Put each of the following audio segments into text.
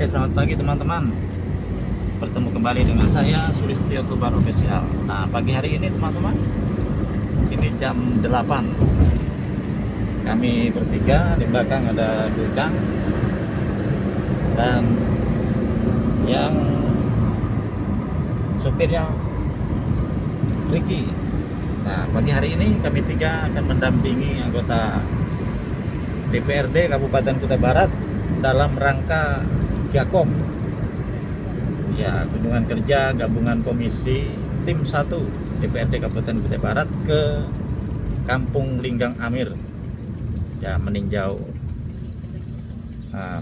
Oke, selamat pagi teman-teman. Bertemu kembali dengan saya Sulistyo Kubar Official. Nah, pagi hari ini teman-teman, ini jam 8. Kami bertiga, di belakang ada Ducang dan yang sopirnya Ricky. Nah, pagi hari ini kami tiga akan mendampingi anggota DPRD Kabupaten Kutai Barat dalam rangka Gakom, ya, kunjungan kerja gabungan komisi tim 1 DPRD Kabupaten Kutai Barat ke Kampung Linggang Amir, ya, meninjau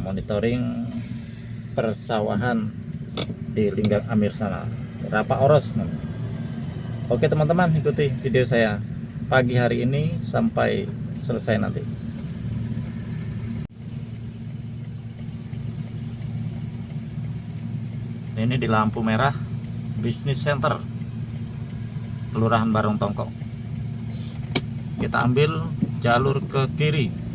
monitoring persawahan di Linggang Amir sana, Rapa Oros. Oke teman-teman, ikuti video saya pagi hari ini sampai selesai nanti. Ini di lampu merah Business Center Kelurahan Barong Tongkok. Kita ambil jalur ke kiri.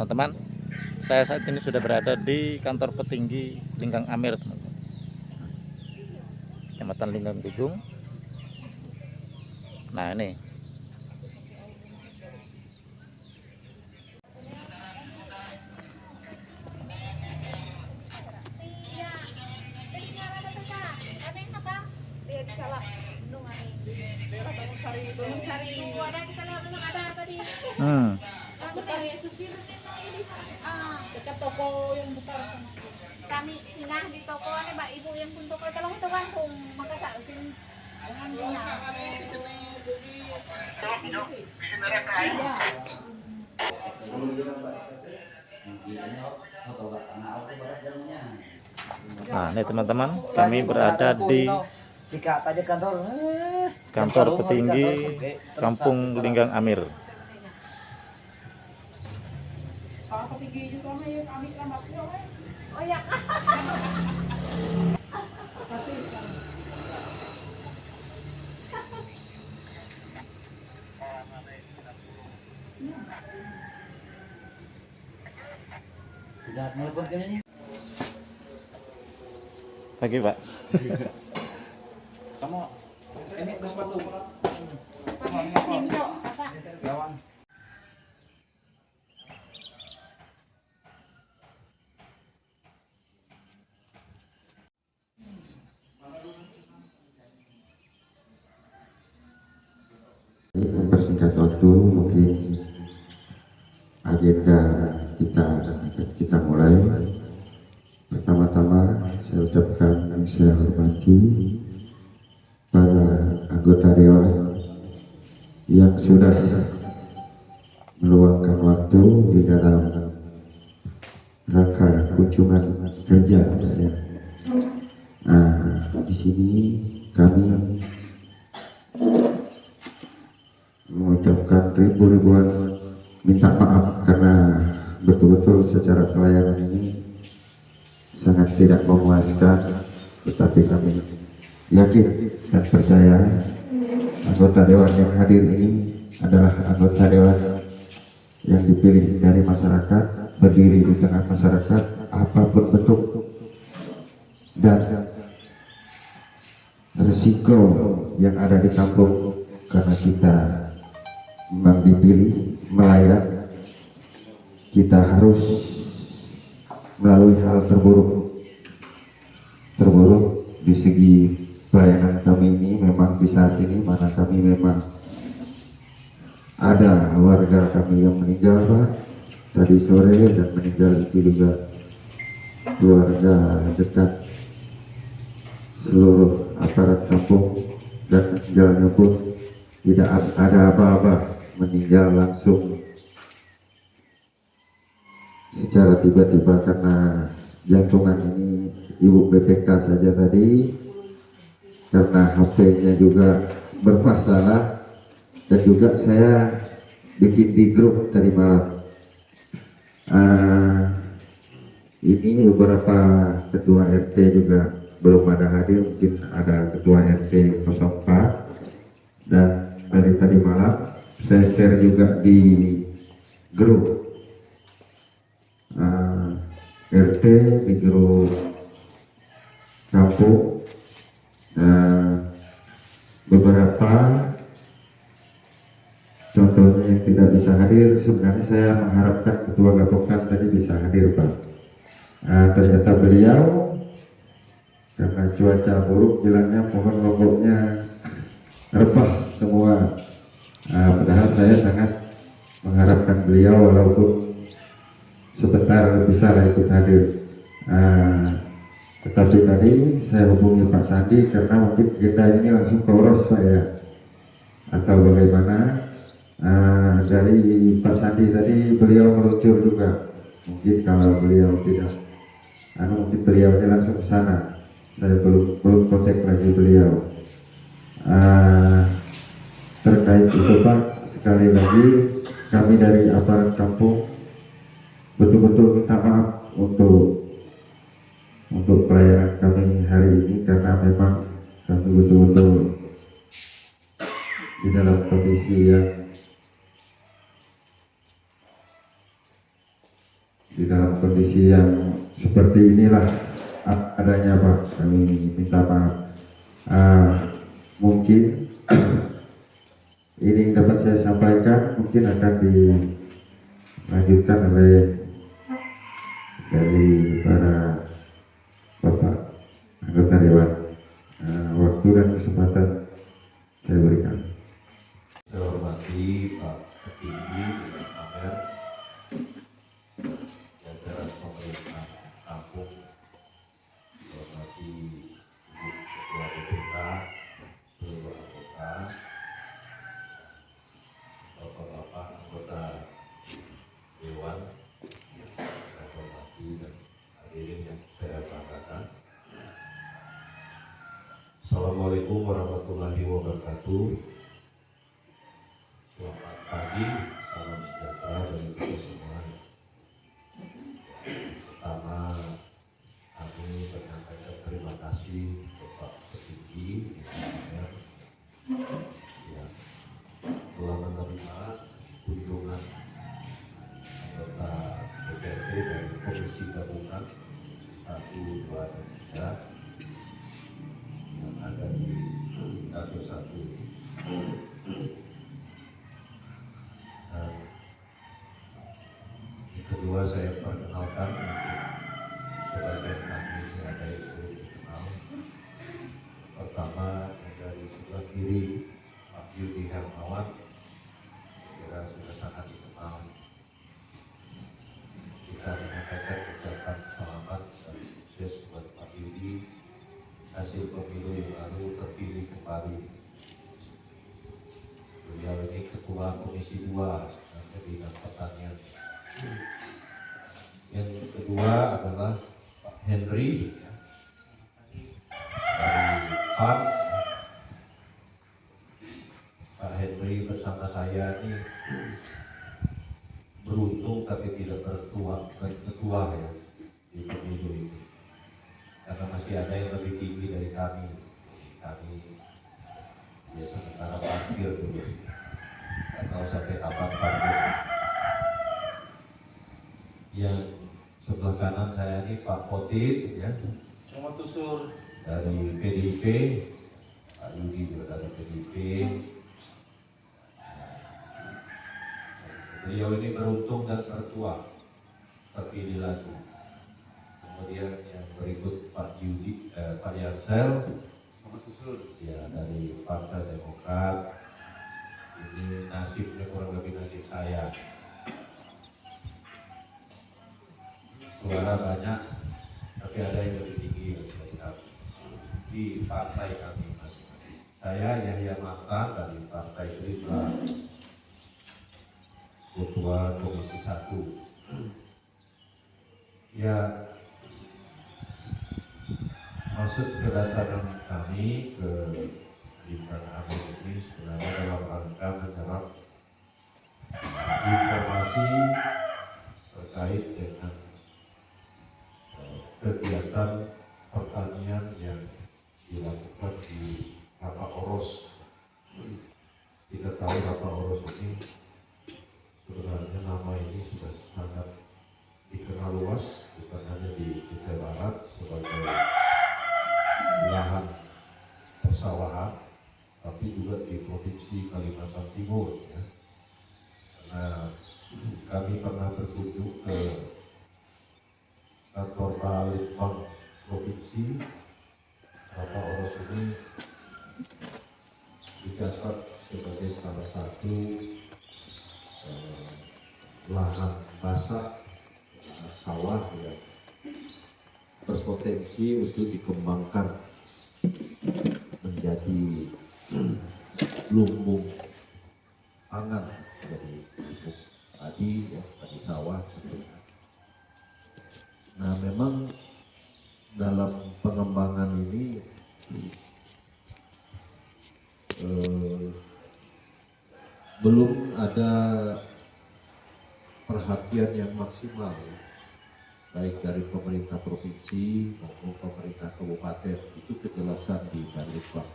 Teman-teman, saya saat ini sudah berada di kantor petinggi Linggang Amir, teman-teman. Kecamatan Linggang Bujung. Nah, ini dekat toko yang besar sana. Kami singgah di toko ada mbak ibu yang pun toko tolong itu kan kung maka sausin dengan dinya. Nah, ini teman-teman, kami berada di kantor petinggi Kampung Linggang Amir. Oh ya. Sudah telepon kayaknya. Lagi Pak. Kamu ini sepatu. Pakai pinto, Kakak. Lawan. Mempersingkat waktu, mungkin agenda kita mulai. Pertama-tama saya ucapkan yang saya hormati para anggota dewan yang sudah meluangkan waktu di dalam rangka kunjungan kerja saya. Di sini kami mengucapkan ribuan minta maaf karena betul-betul secara pelayanan ini sangat tidak memuaskan, tetapi kami yakin dan percaya anggota dewan yang hadir ini adalah anggota dewan yang dipilih dari masyarakat, berdiri di tengah masyarakat apapun bentuk dan resiko yang ada di kampung, karena kita memang dipilih melayani, kita harus melalui hal terburuk di segi pelayanan kami ini. Memang di saat ini mana kami memang ada warga kami yang meninggal Pak tadi sore, dan meninggal itu juga keluarga dekat seluruh aparat kampung, dan meninggalnya pun tidak ada apa-apa, meninggal langsung secara tiba-tiba karena jantungan. Ini ibu BPK saja tadi karena HP-nya juga bermasalah, dan juga saya bikin di grup tadi malam. Ini beberapa ketua RT juga belum ada hadir, mungkin ada ketua RT 04, dan dari tadi malam saya share juga di grup RT, di grup kampung. Beberapa contohnya yang tidak bisa hadir, sebenarnya saya mengharapkan ketua gabungan tadi bisa hadir Pak. Ternyata beliau karena cuaca buruk bilangnya pohon lomboknya rebah semua. Padahal saya sangat mengharapkan beliau walaupun sebentar bisa ikut hadir. Tetapi tadi saya hubungi Pak Sandi karena mungkin kita ini langsung koros saya atau bagaimana. Dari Pak Sandi tadi beliau meluncur juga, mungkin kalau beliau tidak mungkin beliau ini langsung ke sana. Saya belum kontak lagi beliau. Terkait itu Pak, sekali lagi kami dari aparat kampung betul-betul minta maaf untuk pelayanan kami hari ini, karena memang kami betul-betul di dalam kondisi yang seperti inilah adanya Pak. Kami minta maaf. Mungkin ini yang dapat saya sampaikan, mungkin akan dilanjutkan oleh dari para Bapak anggota dewan. Waktu dan kesempatan saya berikan. Saya hormati Pak Petinggi dengan Amer, jajaran pemerintah kampung, saya hormati Ibu Ketua BPK, seluruh anggota, Bapak-bapak anggota Dewan, saya hormati dan hadirin yang saya banggakan. Assalamualaikum warahmatullahi wabarakatuh. Selamat pagi, salam sejahtera bagi kita semua. Pertama, kami menyampaikan terima kasih Bapak Petinggi yang telah menerima kunjungan saya perkenalkan sebagai kami ada itu dikenal. Pertama dari sebelah kiri Pak Yudi Hermawan, kira sudah sangat dikenal. Kita menyampaikan ucapan selamat dan sukses buat Pak Yudi, hasil pemilu yang baru terpilih kembali. Beliau ini ketua Komisi 2 Bidang Pertanian. Yang kedua adalah Pak Henry dari PAN. Pak Henry bersama saya ini beruntung tapi tidak ketua ya di pemilu ini, karena masih ada yang lebih tinggi dari kami. Kami ya sementara parkir dulu, atau sampai kapan parkir. Yang sebelah kanan saya ini Pak Potit ya, dari PDIP, Pak Yudi juga dari PDIP. Beliau ini beruntung dan tertua terpilih lagi. Kemudian yang berikut Pak Yudi, Pak Yansel ya, dari Partai Demokrat. Ini nasibnya kurang lebih nasib saya. Suara banyak, tapi ada yang lebih tinggi dari kami di partai kami masing-masing. Saya Yahya Mata dari Partai Gerindra, Ketua Komisi 1. Ya, maksud kedatangan kami ke Bintang Amin ini sebenarnya dalam rangka menyerap informasi terkait dengan kegiatan pertanian yang dilakukan di Rapa Oros. Kita tahu Rapa Oros ini sebenarnya nama ini sudah sangat dikenal luas, bukan hanya di Jawa Barat sebagai lahan persawahan, tapi juga di Provinsi Kalimantan Timur ya. Karena kami pernah berkunjung ke kantor Balitbang Provinsi. Rapa Oros ini dicatat sebagai salah satu lahan basah, sawah yang berpotensi untuk dikembangkan menjadi lumbung pangan dari pupuk padi, ya, padi sawah. Nah, memang dalam pengembangan ini belum ada perhatian yang maksimal, baik dari pemerintah provinsi maupun pemerintah kabupaten. Itu kejelasan di Balitbang.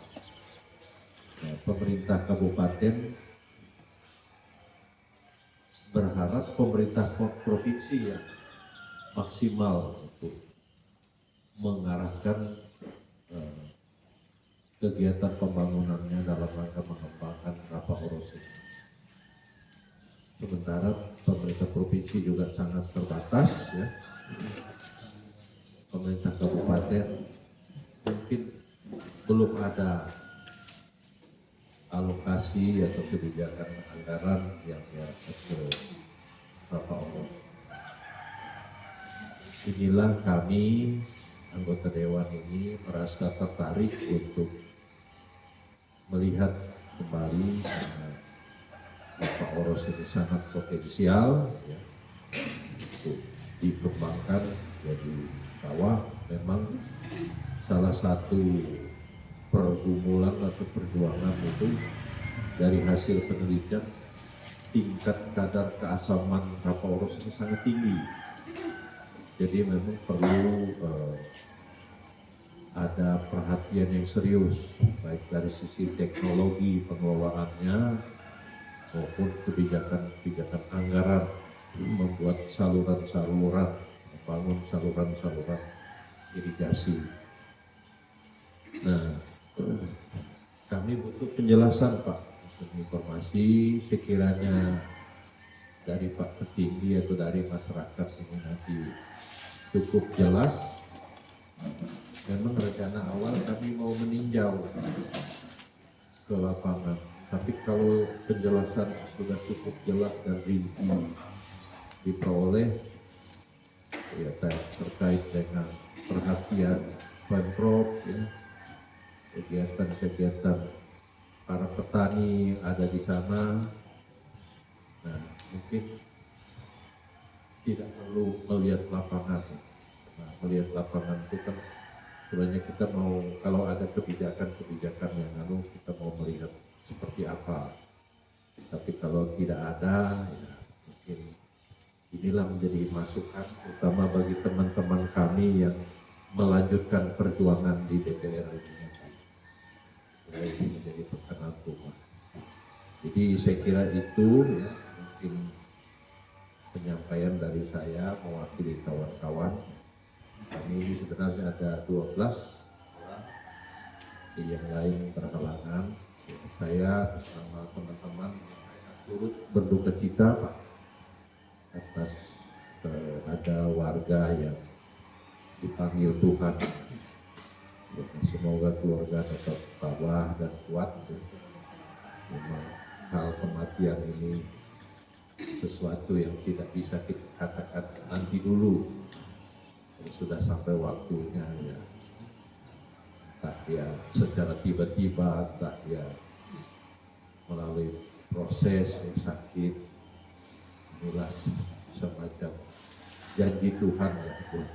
Pemerintah kabupaten berharap pemerintah provinsi yang maksimal untuk mengarahkan kegiatan pembangunannya dalam rangka mengembangkan Rapa Oros ini. Sementara pemerintah provinsi juga sangat terbatas ya. Pemerintah kabupaten mungkin belum ada alokasi atau kebijakan anggaran yang ke Rapa Oros. Inilah kami anggota dewan ini merasa tertarik untuk melihat kembali Rapa Oros ini sangat potensial ya, untuk dikembangkan jadi sawah. Memang salah satu pergumulan atau perjuangan itu dari hasil penelitian, tingkat kadar keasaman Rapa Oros ini sangat tinggi. Jadi memang perlu ada perhatian yang serius, baik dari sisi teknologi pengelolaannya maupun kebijakan anggaran, membuat saluran-saluran, membangun saluran-saluran irigasi. Nah, kami butuh penjelasan Pak, untuk informasi sekiranya dari Pak Petinggi atau dari masyarakat ini nanti cukup jelas. Memang rencana awal kami mau meninjau ke lapangan, tapi kalau penjelasan sudah cukup jelas dan rinci diperoleh, ya terkait dengan perhatian Pemprov, ya, kegiatan-kegiatan para petani yang ada di sana. Nah, mungkin tidak perlu melihat lapangan. Nah, melihat lapangan itu kan sebenarnya kita mau, kalau ada kebijakan-kebijakan yang lalu kita mau melihat seperti apa. Tapi kalau tidak ada, ya mungkin inilah menjadi masukan terutama bagi teman-teman kami yang melanjutkan perjuangan di DPR ini. Ini menjadi perkenan rumah. Jadi saya kira itu ya, mungkin penyampaian dari saya mewakili kawan-kawan. Kami sebenarnya ada 12 orang, yang lain berhalangan. Saya bersama teman-teman turut berduka cita Pak atas ada warga yang dipanggil Tuhan. Semoga keluarga tetap tabah dan kuat. Memang hal kematian ini sesuatu yang tidak bisa kita katakan nanti dulu. Sudah sampai waktunya ya. Entah ya secara tiba-tiba, entah ya melalui proses yang sakit. Inilah semacam janji Tuhan ya buat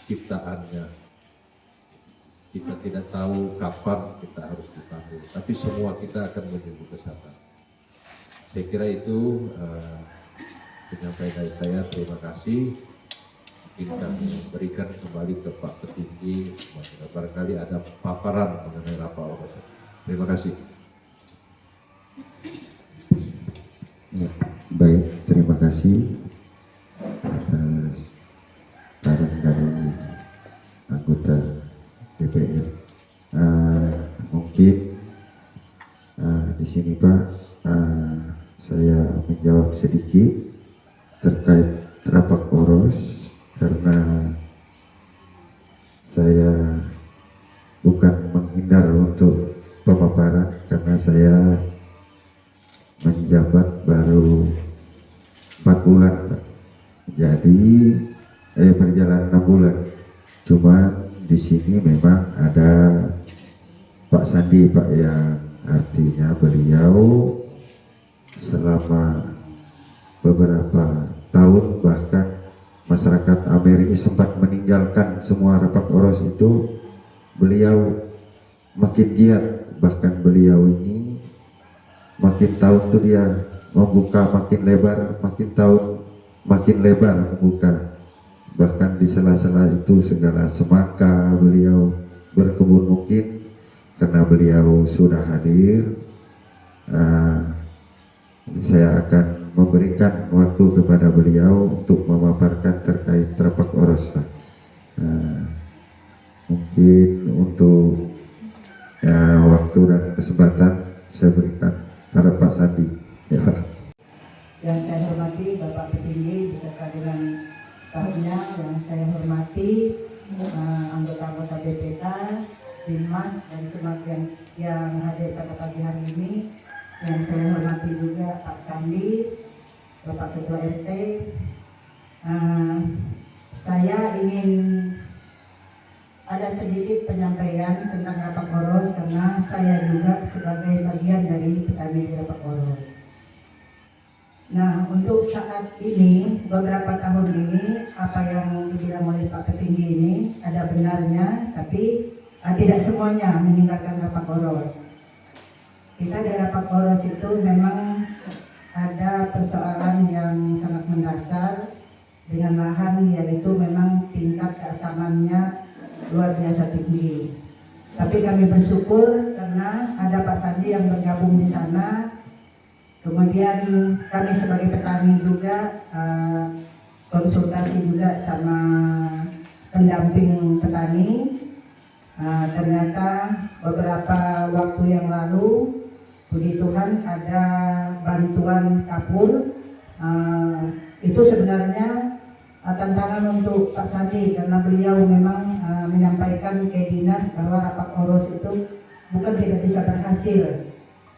ciptaannya. Kita tidak tahu kapan kita harus dipanggil, tapi semua kita akan menuju ke sana. Saya kira itu penyampaian dari saya. Terima kasih. Mungkin kami berikan kembali ke Pak Petinggi. Barangkali ada paparan mengenai rapat oros. Terima kasih. Ya, baik, terima kasih atas saran dari anggota DPR. Mungkin di sini Pak, saya menjawab sedikit terkait rapat oros karena saya bukan menghindar untuk pemaparan karena saya menjabat baru 4 bulan Pak. Jadi berjalan 6 bulan. Cuma di sini memang ada Pak Sandi Pak yang artinya beliau selama beberapa tahun bahkan masyarakat Amerika sempat meninggalkan semua rapat oros itu, beliau makin giat, bahkan beliau ini makin tahun tuh dia membuka makin lebar, makin tahun makin lebar membuka, bahkan di sela-sela itu segala semangka beliau berkebun mungkin karena beliau sudah hadir. Saya akan memberikan waktu kepada beliau untuk memaparkan terkait rapat oros Pak. Mungkin untuk waktu dan kesempatan saya berikan pada Pak Sandi ya Pak. Yang saya hormati Bapak Petinggi beserta dengan stafnya, yang saya hormati anggota-anggota BPK, Binmas dan semua yang hadir pada pagi hari ini. Yang saya hormati juga Pak Sandi, Bapak Ketua RT. Saya ingin ada sedikit penyampaian tentang rapat oros karena saya juga sebagai bagian dari petani di rapat oros. Nah, untuk saat ini, beberapa tahun ini, apa yang dibilang oleh Pak Petinggi ini ada benarnya, tapi tidak semuanya meninggalkan rapat oros. Kita di rapat oros itu memang ada persoalan yang sangat mendasar dengan lahan, yaitu memang tingkat keasamannya luar biasa tinggi. Tapi kami bersyukur karena ada Pak Sandi yang bergabung di sana. Kemudian kami sebagai petani juga konsultasi juga sama pendamping petani. Ternyata beberapa waktu yang lalu, puji Tuhan ada bantuan kapur Itu sebenarnya tantangan untuk Pak Sandi karena beliau memang menyampaikan ke dinas bahwa rapat oros itu bukan tidak bisa berhasil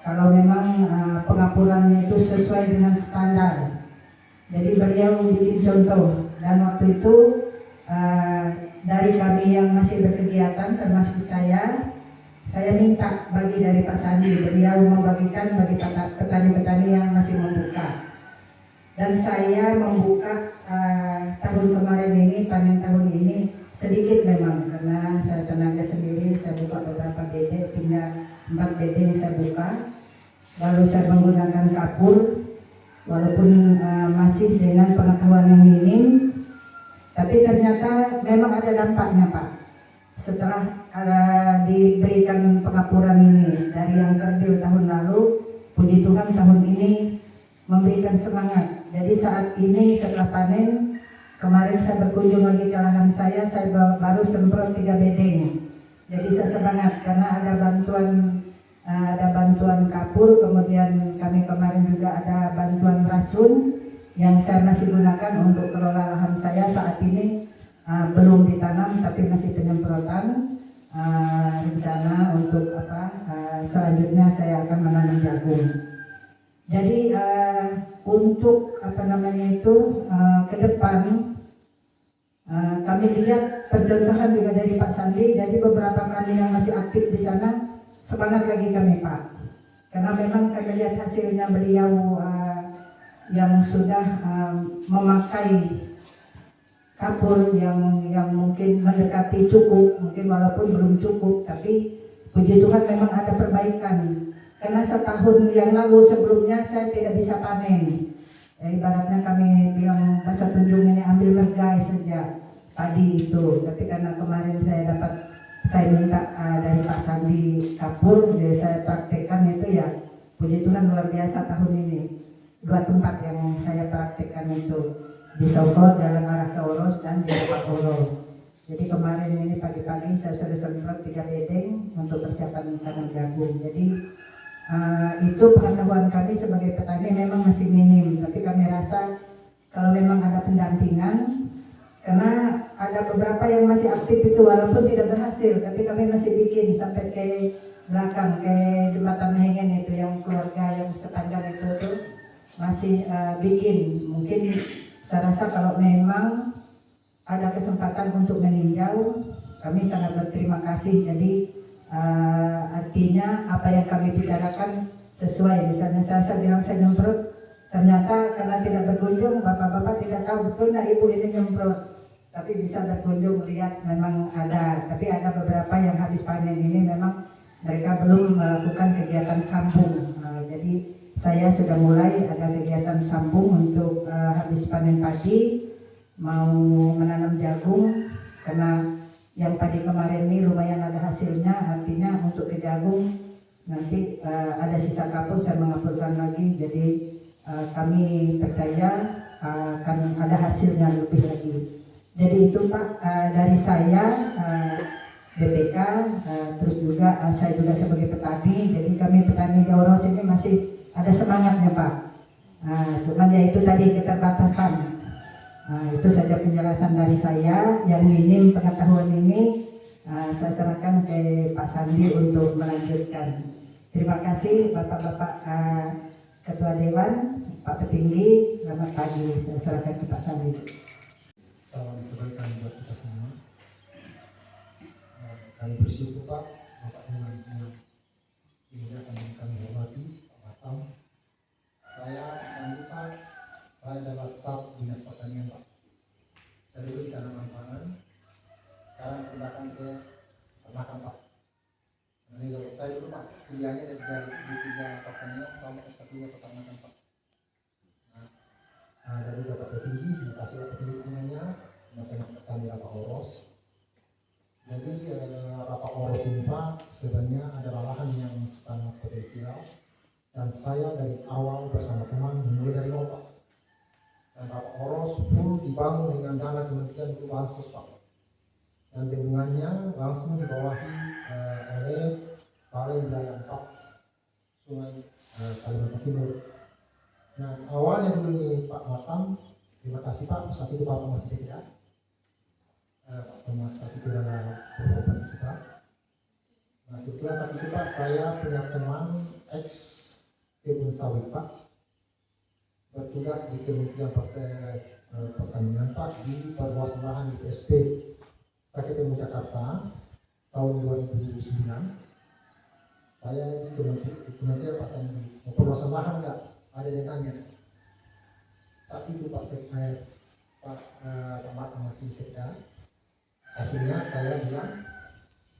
kalau memang pengapurannya itu sesuai dengan standar. Jadi beliau bikin contoh dan waktu itu dari kami yang masih berkegiatan termasuk saya minta bagi dari Pak Sandi, beliau membagikan bagi petani-petani yang masih membuka. Dan saya membuka tahun kemarin ini, panen tahun ini sedikit memang karena saya tenaga sendiri, saya buka beberapa bede, tinggal 4 bede saya buka. Lalu saya menggunakan kapur, walaupun masih dengan pengetahuan yang minim, tapi ternyata memang ada dampaknya Pak. Setelah diberikan pengapuran ini dari yang kerdil tahun lalu, puji Tuhan tahun ini memberikan semangat. Jadi saat ini setelah panen, kemarin saya berkunjung lagi ke lahan saya baru semprot 3 bedeng. Jadi saya semangat karena ada bantuan kapur, kemudian kami kemarin juga ada bantuan racun yang saya masih gunakan untuk kelola lahan saya saat ini. Belum ditanam tapi masih penyemprotan. Rencana untuk selanjutnya saya akan menanam jagung. Jadi untuk ke depan kami lihat percontohan juga dari Pak Sandi. Jadi beberapa kami yang masih aktif di sana semangat lagi kami Pak, karena memang kami lihat hasilnya beliau yang sudah memakai kapur yang mungkin mendekati cukup, mungkin walaupun belum cukup, tapi puji Tuhan memang ada perbaikan. Karena setahun yang lalu sebelumnya saya tidak bisa panen. Ibaratnya kami bilang bahasa Tunjung ini ambil bergai saja padi itu. Tapi karena kemarin saya minta dari Pak Sandi kapur, jadi saya praktekkan itu ya. Puji Tuhan luar biasa tahun ini. 2 tempat yang saya praktekkan itu. Di Soko, jalan arah ke Oros dan di Rapak Oros. Jadi kemarin ini pagi-pagi saya sudah semprot 3 bedeng untuk persiapan tanam jagung. Jadi itu pengetahuan kami sebagai petani memang masih minim. Tapi kami rasa kalau memang ada pendampingan, karena ada beberapa yang masih aktif itu walaupun tidak berhasil, tapi kami masih bikin sampai ke belakang, ke jembatan Hengen itu yang keluarga yang sepanjang itu tuh masih bikin. Mungkin saya rasa kalau memang ada kesempatan untuk meninjau, kami sangat berterima kasih. Jadi artinya apa yang kami bicarakan sesuai. Misalnya saya bilang saya nyemprot, ternyata karena tidak berkunjung, bapak-bapak tidak tahu betul nggak ibu ini nyemprot. Tapi bisa berkunjung lihat memang ada. Tapi ada beberapa yang habis panen ini memang mereka belum melakukan kegiatan sambung. Jadi saya sudah mulai ada kegiatan sambung untuk habis panen padi, mau menanam jagung, karena yang padi kemarin ini lumayan ada hasilnya, artinya untuk ke jagung nanti ada sisa kapur saya mengapurkan lagi, jadi kami percaya akan ada hasilnya lebih lagi. Jadi itu Pak dari saya BPK, terus juga saya juga sebagai petani, jadi kami petani di Oros ini masih ada semangatnya Pak. Cuman ya itu tadi keterbatasan. Itu saja penjelasan dari saya. Yang minim pengetahuan ini saya serahkan ke Pak Sandi untuk melanjutkan. Terima kasih Bapak-bapak Ketua Dewan, Pak Petinggi, selamat pagi. Saya serahkan ke Pak Sandi. Salam kebaikan buat kita semua. Kami bersyukur Pak, Bapak Dewan ini akan kami hormati, Pak Batam. Saya Sandi Pak, saya adalah staf Dinas Pertanian Pak. Saya dulu di tanaman pangan, sekarang pindahkan ke peternakan Pak. Jadi saya dulu Pak, kuliahnya dari di 3 pertanian sama S1-nya peternakan Pak. Dari Bapak Petinggi, terima kasih atas dukungannya, Bapak Petani Rapak Oros. Jadi Rapak Oros ini Pak, sebenarnya adalah lahan yang sangat potensial. Dan saya dari awal bersama teman memulai dari nol Pak. Dan Rapak Oros pun dibangun dengan dana Kementerian Perubahan Sosial. Dan bendungannya langsung dibawahi oleh Balai Wilayah 4 Sungai Kalimantan Timur. Nah, awalnya dulu nih Pak Batam, terima kasih Pak, saat itu Bapak masih sekda. Pak Thomas saat itu adalah beberapa kita. Nah, kebetulan saat itu Pak, saya punya teman ex kebun sawit Pak, bertugas di Kementerian Pertanian Pak di perluasan lahan di PSP. Saya ketemu Jakarta tahun 2009. Saya di Kementerian Pasar mau perluasan lahan nggak? Ada yang tanya. Saat itu Pak Pak masih sekda. Akhirnya saya bilang,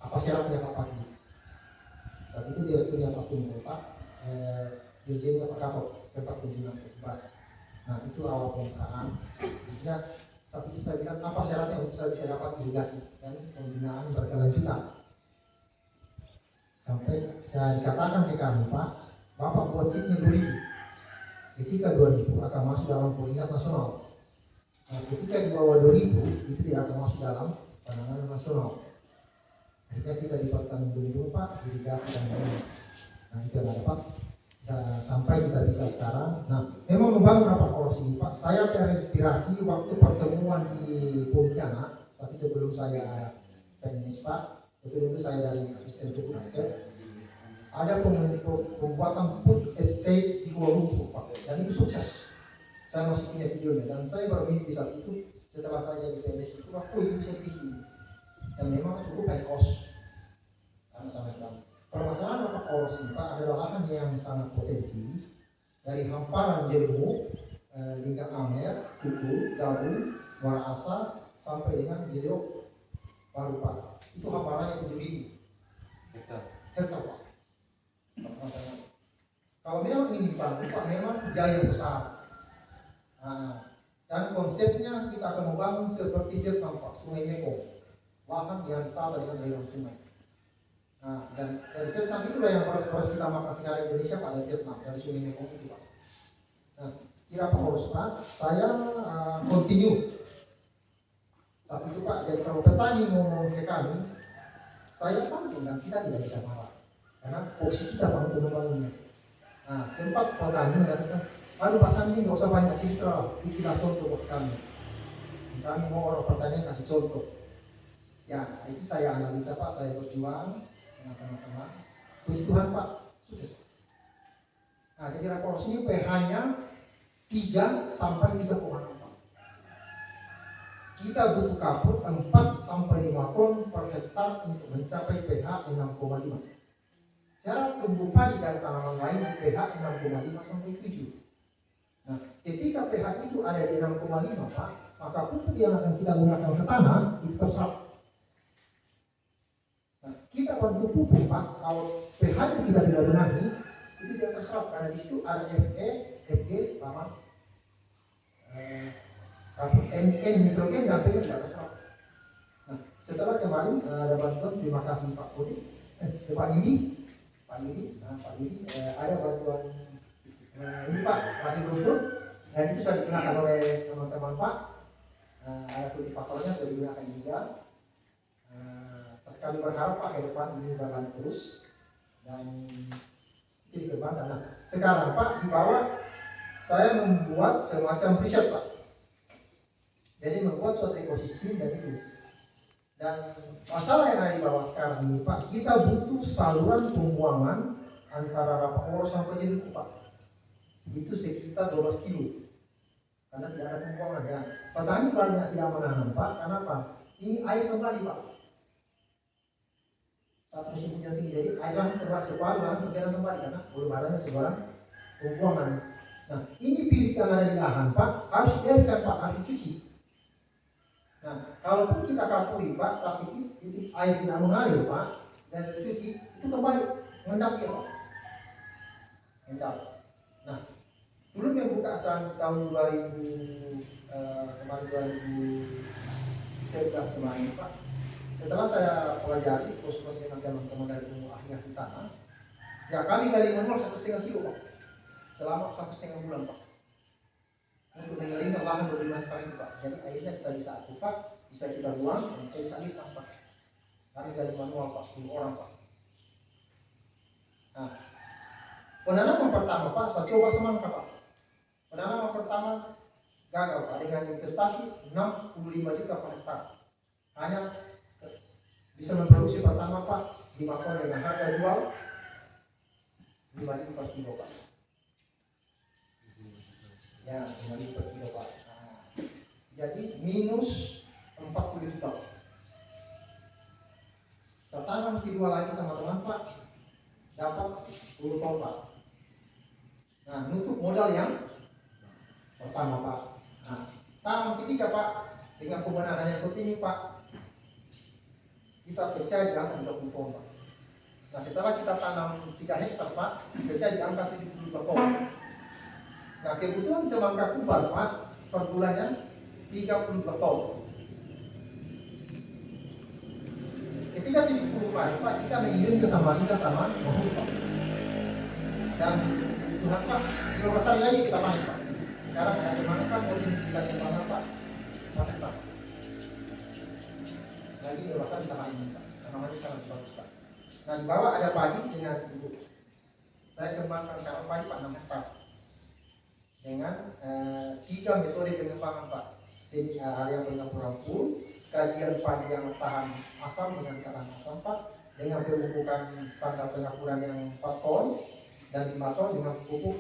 apa syaratnya Pak Pagi? Saat itu direkturnya Pak Tunggu Pak, dirjennya Pak Kapok, sempat kunjungan ke Pak. Nah itu awal pembukaan. Jadi saat itu saya bilang, apa syaratnya untuk saya bisa dapat irigasi dan pembinaan berkelanjutan. Sampai saya dikatakan ke kami Pak, Bapak buat chipnya 2000. Ketika 2000 akan masuk dalam koordinat nasional. Nah, ketika di bawah 2000 itu tidak akan masuk dalam penanganan nasional. Akhirnya kita dipaksakan 2000 Pak, irigasi dan lain-lain. Nah itu yang ada Pak. Sampai kita bisa sekarang. Nah memang membangun rapat poros ini Pak. Saya terinspirasi waktu pertemuan di Pontianak. Saat itu belum saya teknis Pak. Itu saya dari asisten food estate. Ada pembuatan food estate di Kuala Lumpur Pak, dan itu sukses. Saya masih punya videonya dan saya bermimpi saat itu setelah saya jadi PNS itu aku itu bisa bikin dan memang cukup high cost. Permasalahan apa poros ini Pak adalah lahan yang sangat potensi dari hamparan Jelemu, Lingkar Amer, Tuku, Dabu, Muara Asa sampai dengan Jeliok Baru Pak. Itu hamparannya 7.000 hektar Pak. Kalau memang ini Pak memang jaya besar. Nah, dan konsepnya kita akan membangun seperti Vietnam Pak, Sungai Mekong, lahan yang sama dengan aliran sungai. Nah, dan dari Vietnam itulah yang harus kita makan sekarang Indonesia pada Vietnam dari Sungai Mekong itu Pak. Nah, kira Pak harus Pak, saya continue. Tapi itu Pak, jadi kalau petani mau ke kami, saya tahu dan kita tidak bisa marah. Karena posisi kita untuk membangunnya. Nah, sempat petani mengatakan, aduh Pak Sandi nggak usah banyak cerita, itulah contoh buat kami. Kami mau orang pertanian kasih contoh. Ya, itu saya analisa Pak, saya berjuang dengan teman-teman. Puji Tuhan Pak, sukses. Nah, jadi rapor sini pH-nya 3 sampai 3,6. Kita butuh kapur 4 sampai 5 ton per hektar untuk mencapai pH 6,5. Cara tumbuh padi dan tanaman lain di pH 6,5 sampai 7. Nah, ketika pH itu ada di 6,5 Pak, maka pupuk yang akan kita gunakan ke tanah itu terserap. Nah, kita perlu pupuk Pak, kalau pH itu kita tidak benahi, itu tidak terserap karena di situ ada Fe, Fg sama N nitrogen dan pH tidak terserap. Nah, setelah kemarin ada bantuan, terima kasih Pak Kodi, Pak Indi. Pak Yudi, ada bantuan ini Pak, lagi rumput dan itu sudah digunakan oleh teman-teman Pak. Ada kultivatornya sudah digunakan juga. Kami berharap Pak ke depan ini berjalan terus dan ini kebanggaan. Nah, sekarang Pak di bawah saya membuat semacam riset Pak. Jadi membuat suatu ekosistem dan itu. Dan masalah yang ada di bawah sekarang ini Pak, kita butuh saluran pembuangan antara Rapakoro sampai Jeluku Pak. Itu sekitar 12 kilo. Karena tidak ada pembuangan ya. Petani banyak tidak menanam Pak, karena apa? Ini air kembali Pak. Saat musim hujan tinggi, jadi air terus sebarang berjalan kembali karena belum adanya sebarang pembuangan. Nah, ini pirit yang ada di lahan Pak, harus dibiarkan Pak, harus dicuci. Nah, kalaupun kita kapuri Pak, tapi itu air tidak mengalir Pak, dan dicuci, itu kembali mengendap ya Pak. Mengendap. Nah, belum yang buka tahun 2011 kemarin Pak. Setelah saya pelajari terus dengan teman-teman dari ahli tanah, ya kami gali manual 1,5 kilo Pak, selama 1,5 bulan Pak. Untuk mengering lahan 12 kali Pak. Jadi airnya kita bisa buka, bisa kita buang, dan kita bisa lipat Pak. Kami gali manual Pak, 10 orang Pak. Nah, penanaman pertama Pak, saya coba semangka Pak. pertama gagal Pak dengan investasi 65 juta per hektar. Hanya bisa memproduksi pertama Pak 5 ton dengan harga jual 5.000 per kilo Pak. Ya, 5.000 per kilo Pak. Nah, jadi minus 40 juta. Saya tanam kedua lagi sama teman Pak, dapat 10 ton Pak. Nah, nutup modal yang pertama Pak. Nah, tanam ketiga Pak, dengan kebenaran yang seperti ini Pak, kita pecah di angka 30 ton Pak. Nah, setelah kita tanam 3 hektar Pak, pecah di angka 72 ton. Nah, kebutuhan semangka kubal Pak, per bulannya 32 ton. Ketika 70 Pak, kita mengirim ke Samarinda sama Mahmud Pak. Dan kebutuhan Pak, 12 hari lagi kita panen Pak. Sekarang ada semangka mau kita kemana Pak? Pakai Pak. Lagi 12 hari kita panen Pak. Namanya sangat bagus Pak. Nah, di bawah ada padi dengan ibu. Saya kembangkan sekarang padi Pak 6 hektar. Dengan 3 metode pengembangan Pak. Sini area pengembangan pun, kajian padi yang tahan asam dengan tahan asam Pak, dengan pemupukan standar pengapuran yang 4 ton dan 5 ton dengan pupuk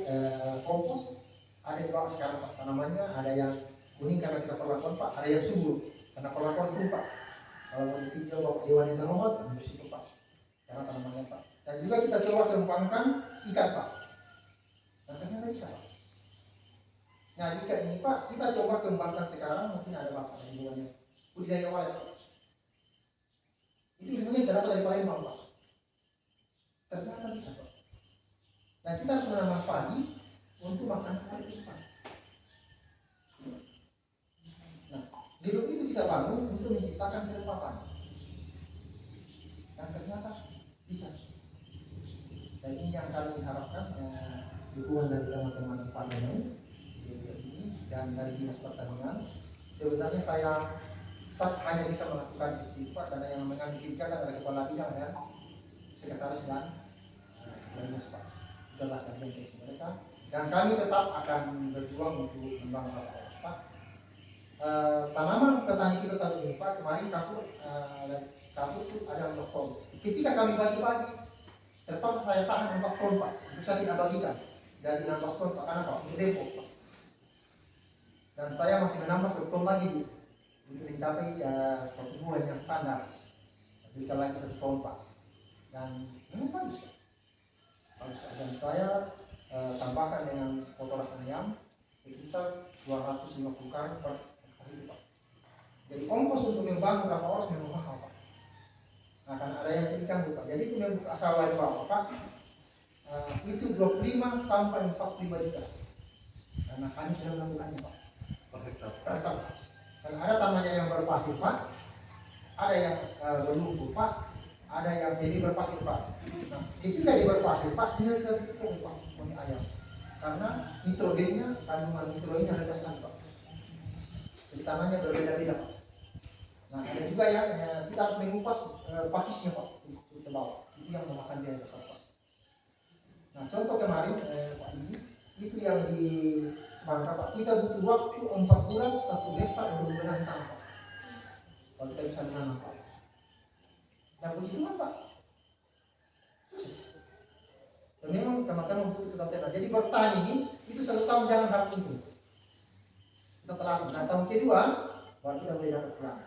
kompos. Ada di bawah sekarang Pak, tanamannya ada yang kuning karena kita perlakuan Pak, ada yang subur karena perlakuan itu Pak. Kalau mau dipinjau Bapak Dewan yang terhormat, di situ Pak, karena tanamannya Pak. Dan juga kita coba kembangkan ikan Pak, dan ternyata bisa Pak. Nah, ikan ini Pak, kita coba kembangkan sekarang, mungkin ada Bapak yang buahnya budidaya walet Pak. Itu ilmunya kita dapat dari Palembang Pak. Ternyata bisa Pak. Nah, kita harus menanam padi untuk makan padi Pak. Nah, hidup itu kita bangun untuk menciptakan kehidupan. Dan ternyata bisa. Dan ini yang kami harapkan dukungan dari teman-teman parlemen ini dan dari dinas pertanian. Sebenarnya saya hanya bisa melakukan istighfar karena yang mengambil kebijakan adalah kepala bidang dan sekretaris dan dinas Pak. Itulah kajian mereka. Dan kami tetap akan berjuang untuk membangun Pak. Tanaman petani kita tahun ini Pak, kemarin kapur itu ada 16 ton. Ketika kami bagi-bagi, terpaksa saya tahan 4 ton Pak, untuk saya tidak bagikan dari 16 ton Pak, karena Pak, untuk depo Pak. Dan saya masih menambah 1 ton lagi Bu, untuk mencapai pertumbuhan yang standar. Berikan lagi 1 ton Pak. Dan ini bagus Pak. Dan saya tambahkan dengan kotoran ayam sekitar 250 karung per hari Pak. Jadi ongkos untuk membangun berapa orang memang mahal Pak. Nah, karena ada yang sedikit Pak. Jadi itu memang asal dari bawah Pak. Itu 25 sampai 45 juta. Karena kami sudah melakukannya Pak. Per. Dan ada tanahnya yang berpasir Pak, ada yang berlumpur Pak, ada yang semi berpasir Pak. Nah, itu dari berpasir Pak, ini terpukul Pak, punya ayam. Karena nitrogennya, kandungan nitrogennya rendah sekali Pak. Jadi tanahnya berbeda-beda Pak. Nah, ada juga yang kita harus mengupas pakisnya Pak, untuk bawah. Itu yang memakan biaya besar Pak. Nah, contoh kemarin Pak itu yang di Semangka Pak, kita butuh waktu 4 bulan 1 hektar untuk membenahi tanah Pak. Kalau kita bisa menanam Pak. Dan begitu kan Pak, sukses. Dan memang teman-teman butuh tetap tenang. Jadi bertani ini, itu 1 tahun jangan harap untung. Kita telah, nah tahun kedua, baru kita boleh dapat pulang.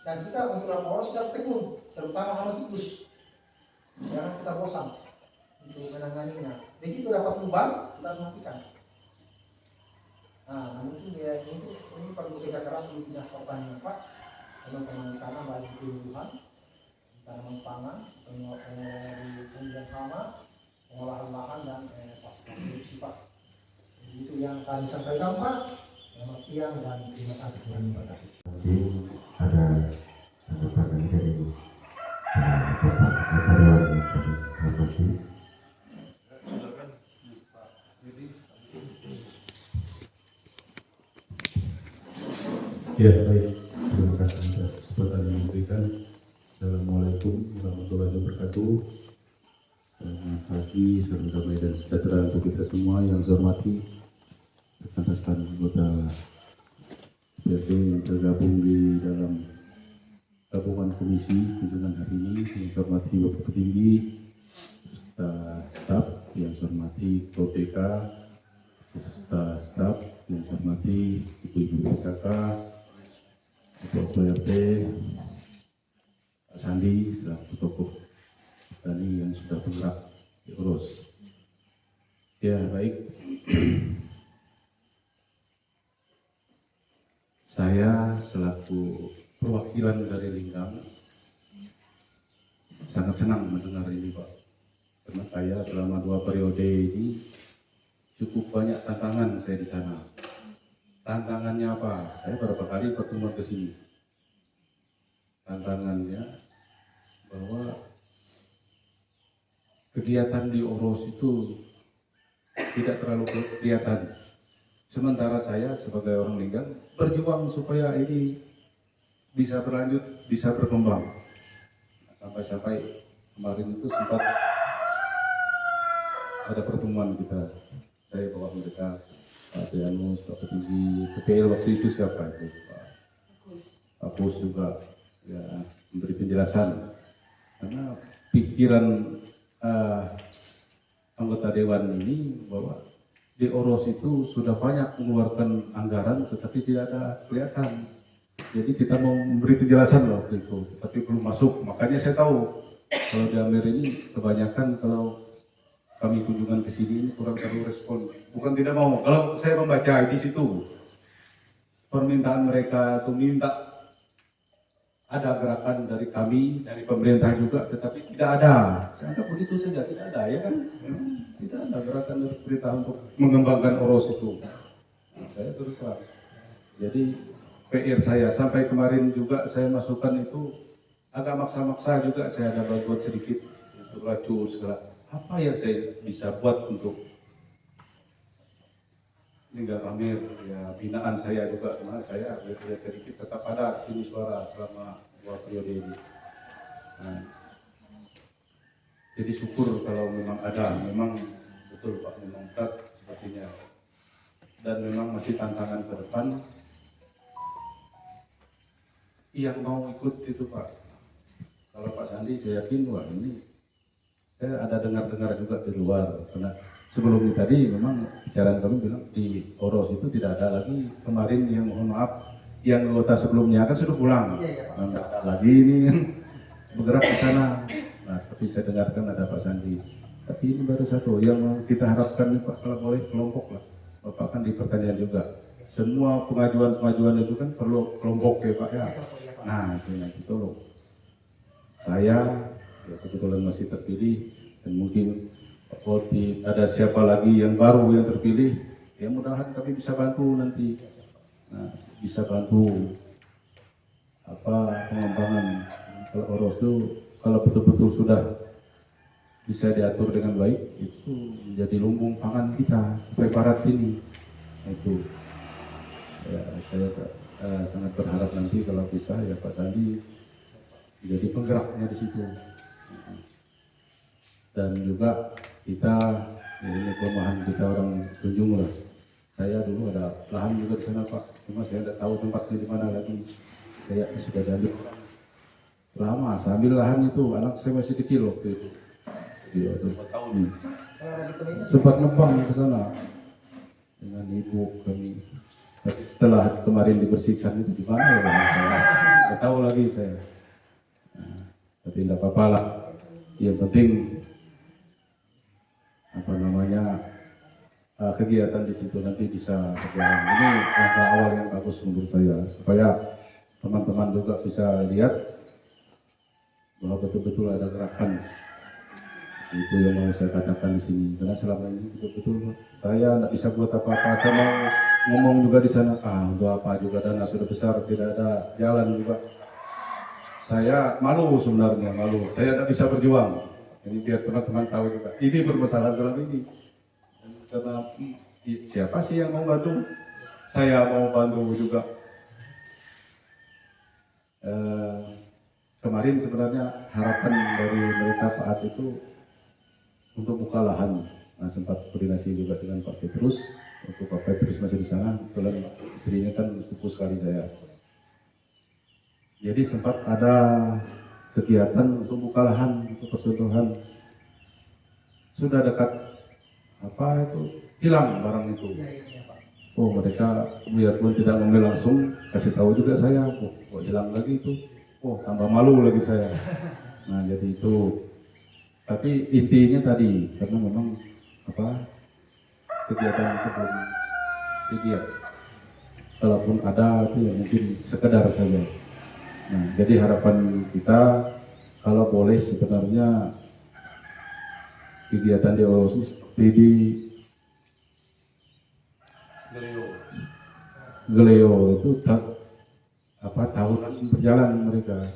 Dan kita untuk laporan kita harus tekun, terutama hama tikus. Jangan kita bosan untuk menanganinya. Begitu dapat lubang, kita harus matikan. Nah, mungkin ya ini perlu kerja keras di dinas pertanian Pak, teman-teman di sana bagi kebutuhan tanaman pangan, di pengolahan hama, pengolahan lahan dan pasca produksi Pak. Itu yang kami sampaikan Pak. Selamat siang dan terima kasih Pak. Nanti ada tanggapan lagi dari Bapak Karyawan yang kami hormati. Ya baik, terima kasih atas kesempatan yang diberikan. Assalamualaikum warahmatullahi wabarakatuh. Selamat pagi, salam damai dan sejahtera untuk kita semua yang saya hormati rekan-rekan anggota DPRD yang tergabung di dalam gabungan komisi kunjungan hari ini. Yang saya hormati Bapak Petinggi, beserta staf, yang saya hormati KODK, beserta staf, yang saya hormati Ibu-Ibu PKK, Bapak RT, Pak Sandi, selaku tokoh tani yang sudah bergerak diurus. Ya, baik. Saya selaku perwakilan dari Linggang sangat senang mendengar ini, Pak. Karena saya selama 2 periode ini cukup banyak tantangan saya di sana. Tantangannya apa? Saya beberapa kali pertemuan ke sini. Tantangannya bahwa kegiatan di Oros itu tidak terlalu kelihatan. Sementara saya sebagai orang Linggang berjuang supaya ini bisa berlanjut, bisa berkembang. Sampai-sampai kemarin itu sempat ada pertemuan kita. Saya bawa mereka, Pak Dianus, Pak Petinggi, PPL waktu itu siapa itu? Pak Pus juga ya, memberi penjelasan. Karena pikiran anggota Dewan ini bahwa di Oros itu sudah banyak mengeluarkan anggaran tetapi tidak ada kelihatan. Jadi kita mau memberi penjelasan waktu itu, tapi belum masuk. Makanya saya tahu kalau di Amer ini kebanyakan kalau kami kunjungan ke sini ini kurang terlalu respon. Bukan tidak mau. Kalau saya membaca di situ permintaan mereka itu minta ada gerakan dari kami, dari pemerintah juga, tetapi tidak ada. Saya anggap begitu saja, tidak ada, ya kan? Tidak ada gerakan dari pemerintah untuk mengembangkan Oros itu. Nah, saya terus terang. Jadi PR saya sampai kemarin juga saya masukkan itu agak maksa-maksa juga, saya ada bantuan sedikit untuk racun segala. Apa yang saya bisa buat untuk Linggang Amer, ya binaan saya juga, karena saya sedikit tetap ada di sini suara selama 2 periode ini. Nah, jadi syukur kalau memang ada, memang betul Pak, memang berat sepertinya. Dan memang masih tantangan ke depan. Yang mau ikut itu Pak, kalau Pak Sandi saya yakin, wah ini saya ada dengar-dengar juga di luar, karena sebelum tadi memang bicaraan kami bilang di Oros itu tidak ada lagi kemarin yang mohon maaf yang anggota sebelumnya kan sudah pulang, nggak ada lagi ini yang bergerak ke sana. Nah, tapi saya dengarkan ada Pak Sandi. Tapi ini baru satu yang kita harapkan nih Pak, kalau boleh kelompok lah. Bapak kan di pertanian juga. Semua pengajuan itu kan perlu kelompok ya Pak ya. Nah itu nanti tolong. Saya ya, kebetulan masih terpilih dan mungkin Koti, ada siapa lagi yang baru yang terpilih, ya mudah-mudahan kami bisa bantu nanti. Nah, bisa bantu pengembangan kalau Oros itu kalau betul-betul sudah bisa diatur dengan baik, itu menjadi lumbung pangan kita sampai barat ini. Itu ya, saya sangat berharap nanti kalau bisa ya Pak Sandi menjadi penggeraknya di situ. Dan juga kita ya ini kelemahan kita orang Tunjung lah. Saya dulu ada lahan juga di sana Pak, cuma saya tidak tahu tempatnya di mana lagi. Kayaknya sudah diambil lama. Saya ambil lahan itu, anak saya masih kecil waktu itu. Dia 4 tahun. Sempat nebang ke sana dengan ibu kami. Tapi setelah kemarin dibersihkan itu di mana ya? Saya tahu lagi saya. Nah, tapi tidak apa-apa lah. Yang penting kegiatan di situ nanti bisa berjalan. Ini langkah awal yang bagus menurut saya, supaya teman-teman juga bisa lihat bahwa betul-betul ada gerakan. Itu yang mau saya katakan di sini. Karena selama ini betul-betul saya tidak bisa buat apa-apa. Saya mau ngomong juga di sana, untuk apa juga dana sudah besar, tidak ada jalan juga. Saya malu sebenarnya, malu. Saya tidak bisa berjuang. Ini biar teman-teman tahu juga. Ini permasalahan dalam ini. Karena siapa sih yang mau bantu? Saya mau bantu juga. Kemarin sebenarnya harapan dari mereka Pak At itu untuk buka lahan. Nah, sempat koordinasi juga dengan Pak Petrus. Untuk Pak Petrus masih di sana, kebetulan istrinya kan sepupu sekali saya. Jadi sempat ada kegiatan untuk buka lahan, untuk percontohan. Sudah dekat apa itu hilang barang itu. Oh mereka biarpun tidak mengambil langsung kasih tahu juga saya, oh kok hilang lagi itu. Oh tambah malu lagi saya. Nah jadi itu. Tapi intinya tadi karena memang apa kegiatan itu belum ideal. Kalaupun ada itu ya mungkin sekedar saja. Nah, jadi harapan kita kalau boleh sebenarnya kegiatan di OSI seperti di Geleo itu tahunan berjalan mereka.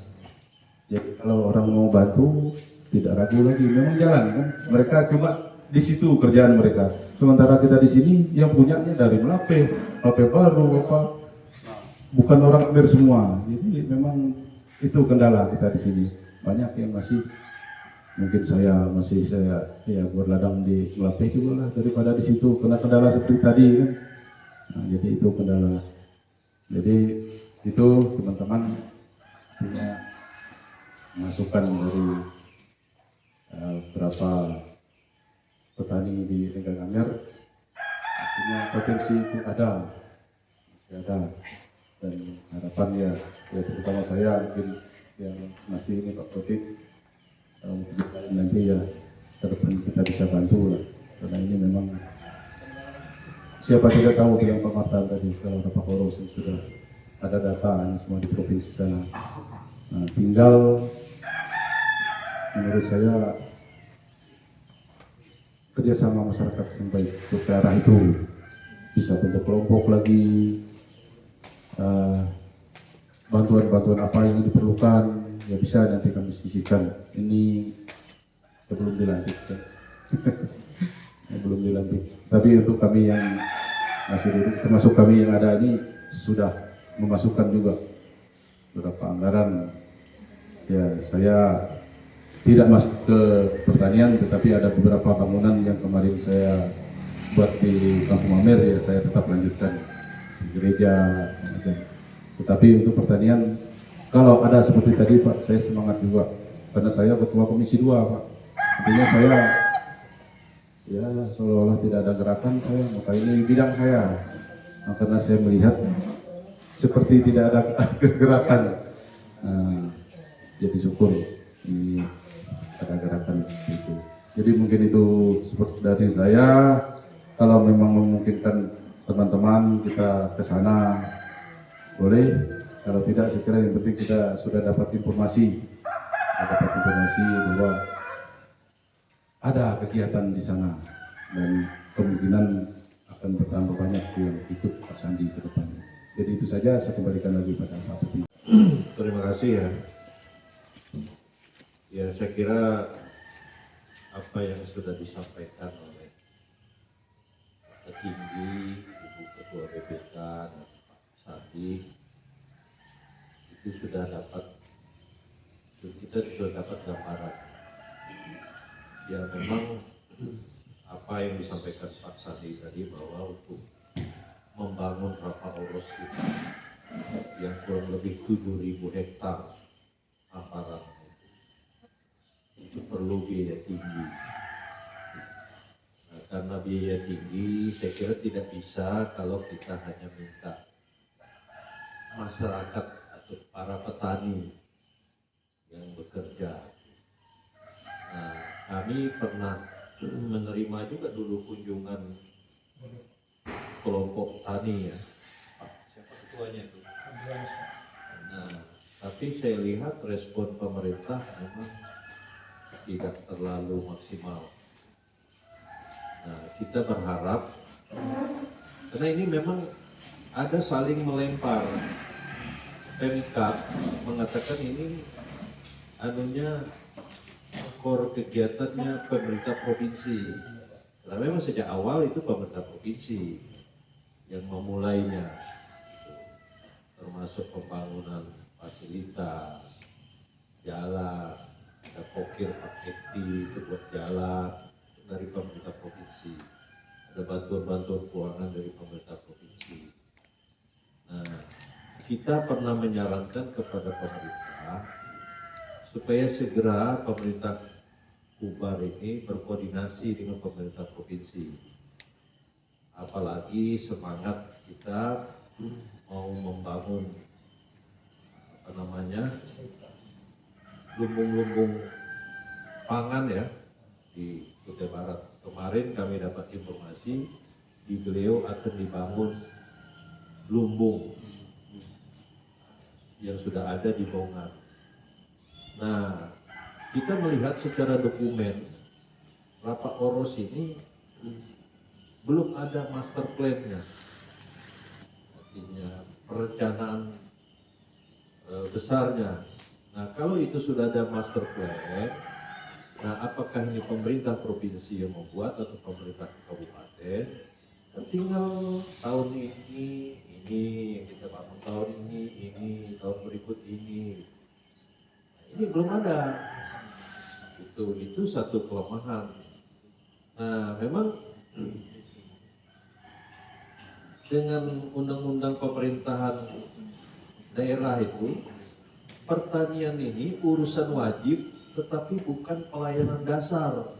Jadi kalau orang mau bantu tidak ragu lagi, memang jalan kan. Mereka cuma di situ kerjaan mereka. Sementara kita di sini yang punyanya dari Melape baru apa. Bukan orang Khmer semua, jadi memang itu kendala kita di sini. Banyak yang masih, mungkin saya berladang di Melape juga lah daripada di situ. Kena kendala seperti tadi kan. Nah, jadi itu kendala. Jadi itu teman-teman punya masukan dari beberapa petani di Tenggang Anyar. Artinya potensi itu ada, masih ada. Dan harapan ya terutama saya mungkin yang masih ini Pak Kotik nanti ya ke depan kita bisa bantu lah, karena ini memang siapa tidak tahu bilang Pak Martan tadi kalau ada Pak Koros yang sudah ada data ini semua di provinsi sana. Nah, tinggal menurut saya kerjasama masyarakat yang baik ke arah itu, bisa bentuk kelompok lagi. Bantuan-bantuan apa yang diperlukan ya bisa nanti kami sisihkan. Ini sebelum dilantik ya. Belum dilantik, tapi untuk kami yang masih duduk, termasuk kami yang ada ini sudah memasukkan juga beberapa anggaran. Ya saya tidak masuk ke pertanian, tetapi ada beberapa bangunan yang kemarin saya buat di Kampung Amer ya saya tetap lanjutkan di gereja. Tetapi untuk pertanian, kalau ada seperti tadi Pak, saya semangat juga. Karena saya ketua komisi 2 Pak. Artinya saya, ya seolah-olah tidak ada gerakan saya, maka ini bidang saya. Nah, karena saya melihat seperti tidak ada gerakan. Nah, jadi syukur ini ada gerakan seperti itu. Jadi mungkin itu seperti dari saya. Kalau memang memungkinkan teman-teman kita ke sana, boleh. Kalau tidak, saya kira yang penting kita sudah dapat informasi bahwa ada kegiatan di sana dan kemungkinan akan bertambah banyak yang ikut Pak Sandi ke depannya. Jadi itu saja, saya kembalikan lagi pada Pak Peti. Terima kasih ya. Ya saya kira apa yang sudah disampaikan oleh petinggi, Ibu Ketua BPK dan Pak Sandi itu sudah dapat, kita sudah dapat gambaran. Ya memang apa yang disampaikan Pak Sandi tadi bahwa untuk membangun Rapa Oros itu yang kurang lebih 7.000 hektar hamparan itu perlu biaya tinggi. Nah, karena biaya tinggi, saya kira tidak bisa kalau kita hanya minta masyarakat atau para petani yang bekerja. Nah, kami pernah menerima juga dulu kunjungan kelompok tani ya. Pak, siapa ketuanya itu? Nah, tapi saya lihat respon pemerintah memang tidak terlalu maksimal. Nah, kita berharap, karena ini memang ada saling melempar. Pemkab mengatakan ini anunya core kegiatannya pemerintah provinsi. Karena memang sejak awal itu pemerintah provinsi yang memulainya, termasuk pembangunan fasilitas, jalan, ada pokir paketi itu buat jalan dari pemerintah provinsi, ada bantuan-bantuan keuangan dari pemerintah provinsi. kita pernah menyarankan kepada pemerintah supaya segera pemerintah Kubar ini berkoordinasi dengan pemerintah provinsi. Apalagi semangat kita mau membangun lumbung-lumbung pangan ya di Kutai Barat. Kemarin kami dapat informasi di beliau akan dibangun lumbung yang sudah ada di Bongan. Nah, kita melihat secara dokumen Lapak Oros ini belum ada master plan-nya. Artinya perencanaan besarnya. Nah, kalau itu sudah ada master plan, nah apakah ini pemerintah provinsi yang membuat atau pemerintah kabupaten? Tinggal tahun ini yang kita bangun, tahun ini, tahun berikut ini. Nah, ini belum ada. Itu satu kelemahan. Nah, memang dengan undang-undang pemerintahan daerah itu, pertanian ini urusan wajib tetapi bukan pelayanan dasar.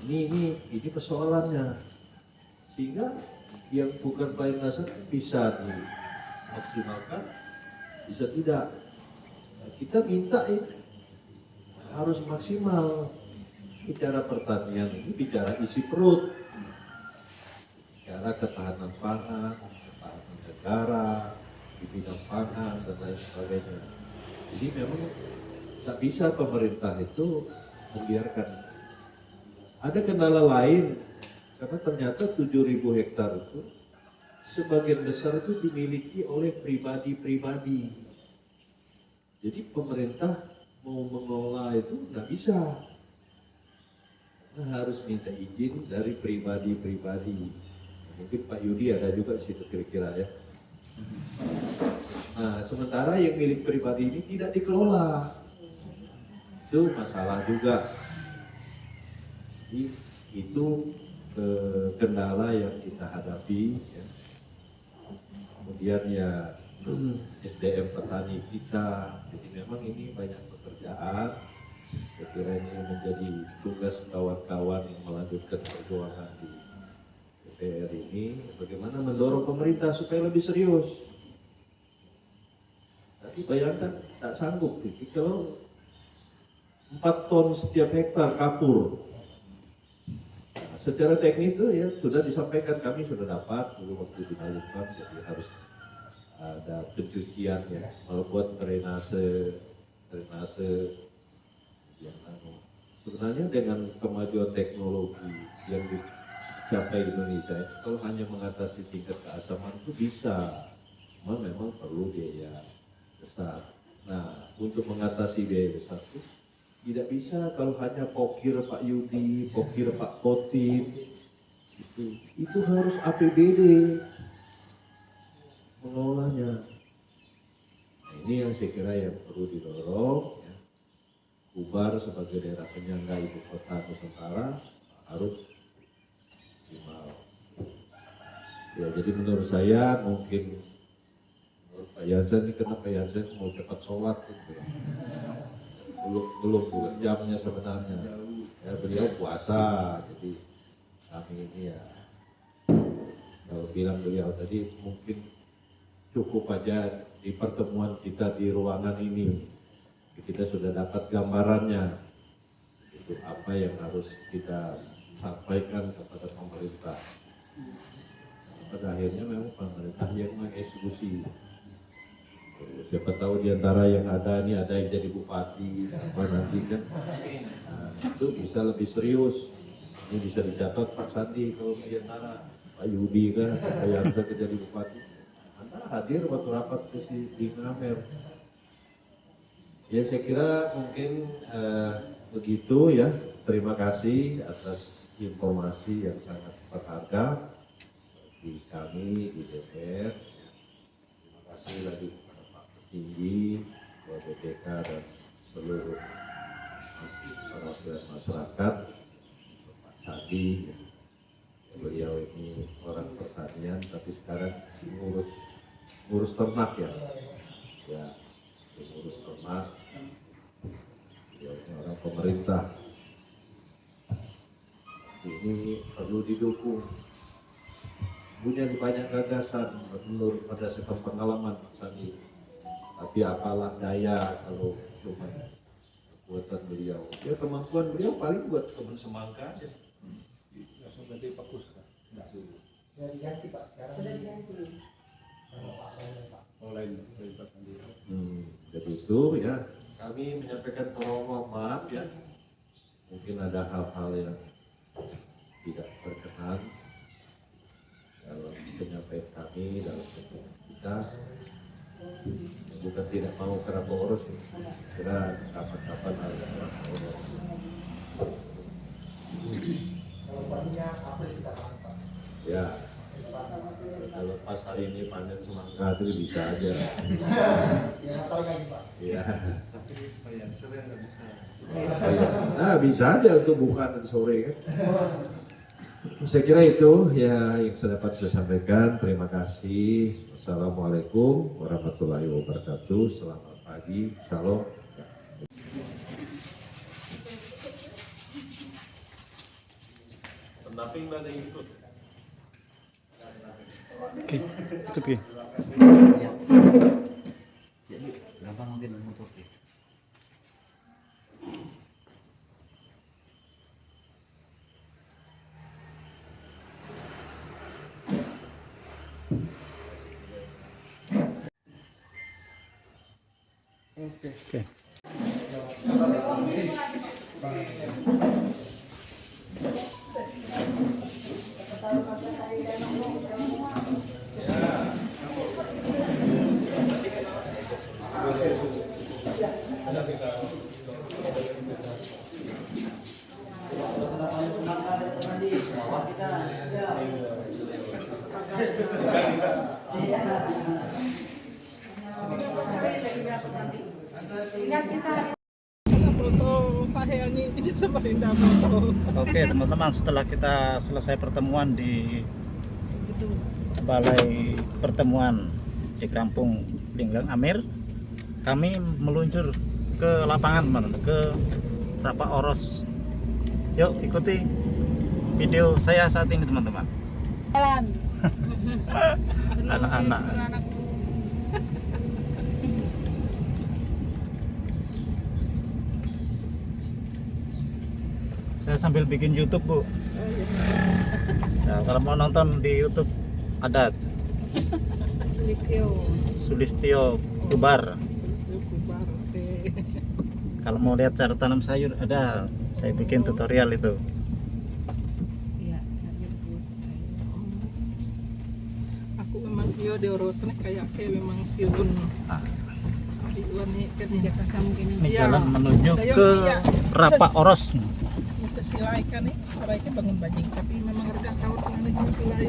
Ini persoalannya. Sehingga yang bukan pelayanan dasar bisa dimaksimalkan, bisa tidak. Nah, kita minta harus maksimal. Bicara pertanian ini bicara isi perut, bicara ketahanan pangan, ketahanan negara di bidang pangan dan lain sebagainya. Jadi memang tak bisa pemerintah itu membiarkan. Ada kendala lain karena ternyata 7.000 hektar itu sebagian besar itu dimiliki oleh pribadi-pribadi. Jadi pemerintah mau mengelola itu nggak bisa. Nah, harus minta izin dari pribadi-pribadi. Mungkin Pak Yudi ada juga di situ kira-kira ya. Nah, sementara yang milik pribadi ini tidak dikelola. Itu masalah juga. Jadi, itu kendala yang kita hadapi ya. Kemudian ya SDM petani kita, jadi memang ini banyak pekerjaan. Saya kira ini menjadi tugas kawan-kawan yang melanjutkan perjuangan di DPR ini, bagaimana mendorong pemerintah supaya lebih serius. Tapi bayangkan tak sanggup, kalau 4 ton setiap hektar kapur. Nah, secara teknis itu ya sudah disampaikan, kami sudah dapat dulu waktu dimajukan, jadi harus ada pencucian ya, membuat drainase yang sebenarnya dengan kemajuan teknologi yang dicapai Indonesia, kalau hanya mengatasi tingkat keasaman itu bisa, cuma memang perlu biaya besar. Nah, untuk mengatasi biaya besar itu tidak bisa kalau hanya pokir Pak Yudi, pokir Pak Kotim, itu harus APBD mengelolanya. Nah, ini yang saya kira yang perlu didorong. Kubar sebagai daerah penyangga ibu kota Nusantara harus maksimal. Ya, jadi menurut saya mungkin menurut Pak Yansen ini, kenapa Pak Yansen mau cepat sholat gitu. Belum jamnya sebenarnya. Ya, beliau puasa, jadi kami ini ya kalau bilang beliau tadi mungkin cukup aja di pertemuan kita di ruangan ini. Kita sudah dapat gambarannya itu apa yang harus kita sampaikan kepada pemerintah. Pada akhirnya memang pemerintah yang mengeksekusi. Siapa tahu di antara yang ada ini ada yang jadi bupati apa nanti kan. Nah, itu bisa lebih serius. Ini bisa dicatat Pak Sandi kalau di antara Pak Yudi kan yang bisa jadi bupati. Anda hadir waktu rapat di Ngamer. Ya, saya kira mungkin begitu ya. Terima kasih atas informasi yang sangat berharga bagi kami di DPR. Terima kasih lagi kepada Pak Petinggi, Ketua BPK dan seluruh perwakilan masyarakat, Pak Sadi. Beliau ini orang pertanian tapi sekarang mengurus ngurus ternak ya. Ya, ngurus ternak. Ya, ini orang pemerintah. Ini perlu didukung. Punya banyak gagasan menurut berdasarkan pengalaman Pak Sandi. Tapi apalah daya kalau cuma kekuatan beliau. Ya kemampuan beliau paling buat teman semangka aja. Langsung ganti fokus kan? Enggak dulu. Sudah diganti Pak, sekarang Sudah diganti. sama Pak Lain, Pak. Lain Pak Sandi. Jadi itu ya kami menyampaikan permohonan maaf ya. Mungkin ada hal-hal yang tidak berkenan dalam penyampaian kami dalam penyampaian kita. Bukan tidak mau kerap urus, kira kapan-kapan harus kerap urus. Kalau paninya April kita tahan Pak. Ya, kalau pas hari ini panen semangka itu bisa aja. Ya masalah lagi Pak. Ya, Tapi Pak yang sering nggak bisa. nah bisa aja untuk buka dan sore kan. Saya kira itu ya yang saya dapat saya sampaikan. Terima kasih. Assalamualaikum warahmatullahi wabarakatuh. Selamat pagi. Shalom. Pendamping ada yang ikut. Oke, ikut Ki. Jadi gampang mungkin untuk Oke. Oke teman-teman, setelah kita selesai pertemuan di balai pertemuan di Kampung Linggang Amir, kami meluncur ke lapangan teman-teman, ke Rapak Oros. Yuk ikuti video saya saat ini teman-teman. Jalan. Anak-anak. Saya sambil bikin YouTube Bu. Nah, kalau mau nonton di YouTube ada Sulistyo Kubar. Kalau mau lihat cara tanam sayur ada, saya bikin tutorial itu. Aku memang dia diurusnya kayak memang siun. Iwan ini kan Ini Iya. jalan menuju Dayong, ke iya. Rapak Oros. bisa silai kan nih, baiknya bangun bajing tapi memang harga kau tengah silai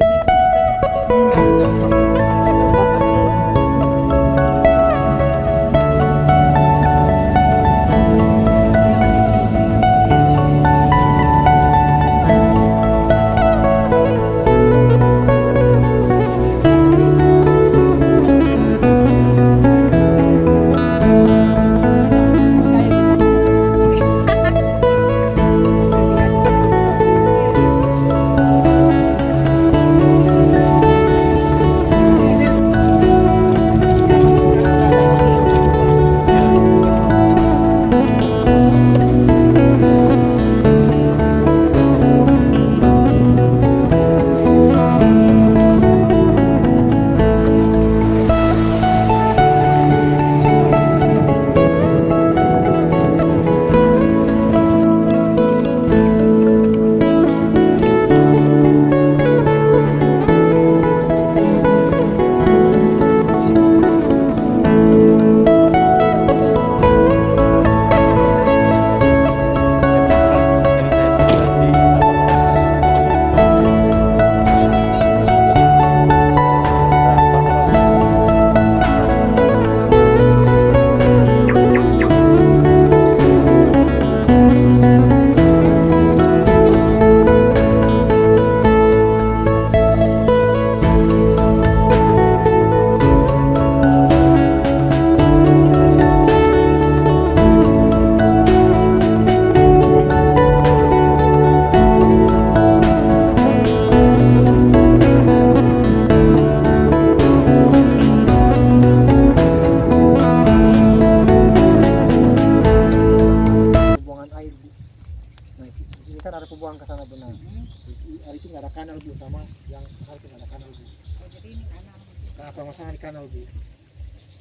pemasangan di kanal Bu.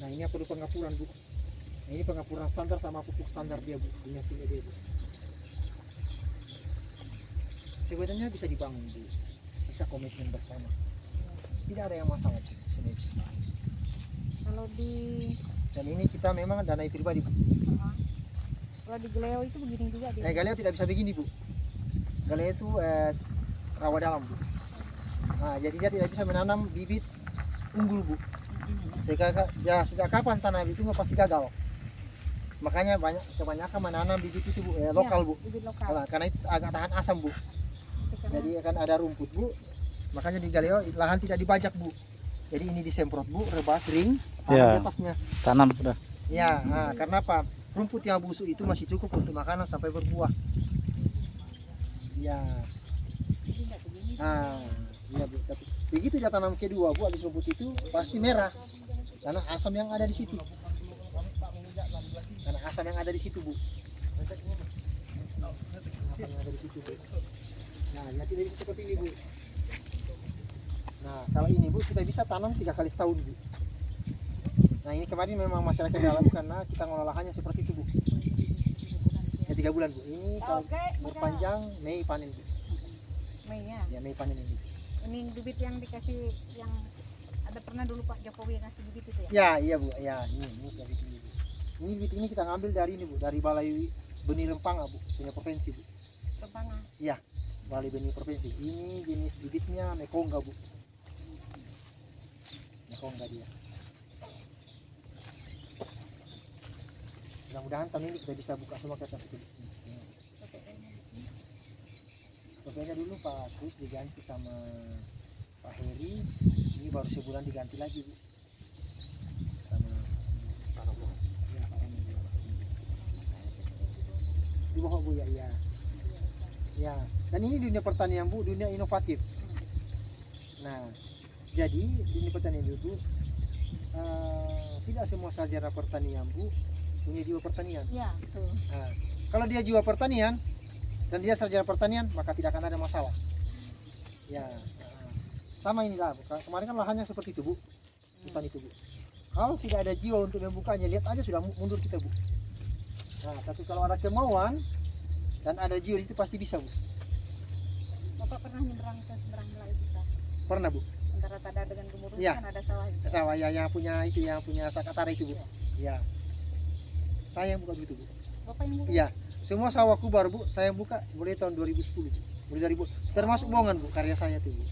Nah ini perlu pengapuran Bu. Nah, ini pengapuran standar sama pupuk standar dia Bu, punya sini dia Bu. Sebenarnya bisa dibangun Bu, bisa komitmen bersama. Tidak ada yang masalah Bu, sini. Kalau di Dan ini kita memang danai pribadi Bu. kalau di Gleo itu begini juga dia. Galeo tidak bisa begini Bu. Galeo itu rawa dalam Bu. Nah jadi dia tidak bisa menanam bibit unggul Bu. Sejak kapan tanah itu pasti gagal. Makanya kebanyakan menanam bibit itu Bu, lokal Bu. Bibit lokal. Nah, karena itu agak tahan asam Bu. Jadi akan ada rumput Bu. Makanya di Galeo lahan tidak dibajak Bu. Jadi ini disemprot Bu, rebah kering, Ya. di atasnya. Tanam sudah. Ya, nah, karena apa? Rumput yang busuk itu masih cukup untuk makanan sampai berbuah. Ya. Nah, iya Bu. Tapi begitu dia tanam kedua Bu, habis rumput itu pasti merah. Karena asam yang ada di situ. Karena asam yang ada di situ Bu. Asam yang ada di situ Bu. Nah, ya tidak bisa seperti ini Bu. Nah, kalau ini Bu kita bisa tanam 3 kali setahun Bu. Nah, ini kemarin memang masyarakat dalam karena kita ngolahnya seperti itu Bu. Ya 3 bulan Bu. Ini kalau berpanjang Mei panen Bu. Mei ya. Ya Mei panen ini. Ini bibit yang dikasih yang ada pernah dulu Pak Jokowi yang ngasih bibit itu ya? Ya, iya Bu. Ya, ini sudah bibit ini Bu. Ini bibit ini kita ngambil dari ini Bu, dari Balai Benih Lempanga Bu, punya provinsi Bu. Lempanga. Iya, Balai Benih Provinsi. Ini jenis bibitnya Mekongga Bu. Mekongga dia. Mudah-mudahan tahun ini kita bisa buka semua kertas itu. Pokoknya dulu Pak Kus diganti sama Pak Heri, ini baru sebulan diganti lagi Bu. Sama Pak Romo. Ya, Pak Romo. Di bawah Bu ya, iya. Ya, dan ini dunia pertanian Bu, dunia inovatif. Nah, jadi dunia pertanian itu tidak semua sarjana pertanian Bu punya jiwa pertanian. Iya, betul. Nah, kalau dia jiwa pertanian dan dia sarjana pertanian, maka tidak akan ada masalah. Ya, sama inilah Bu. Kemarin kan lahannya seperti itu Bu, hutan itu Bu. Kalau tidak ada jiwa untuk membukanya, lihat aja sudah mundur kita Bu. Nah, tapi kalau ada kemauan dan ada jiwa itu pasti bisa Bu. Bapak pernah nyebrang ke seberang Melayu kita? Pernah Bu. Antara Tada dengan Gemuruh Iya. kan ada sawah itu. Sawah ya yang punya itu, yang punya Sakatara itu Bu. Ya. Saya yang buka gitu Bu. Bapak yang buka? Iya. Semua sawahku baru Bu, saya buka mulai tahun 2010 Bu. Mulai 2000. Termasuk Bongan Bu, karya saya tuh Bu.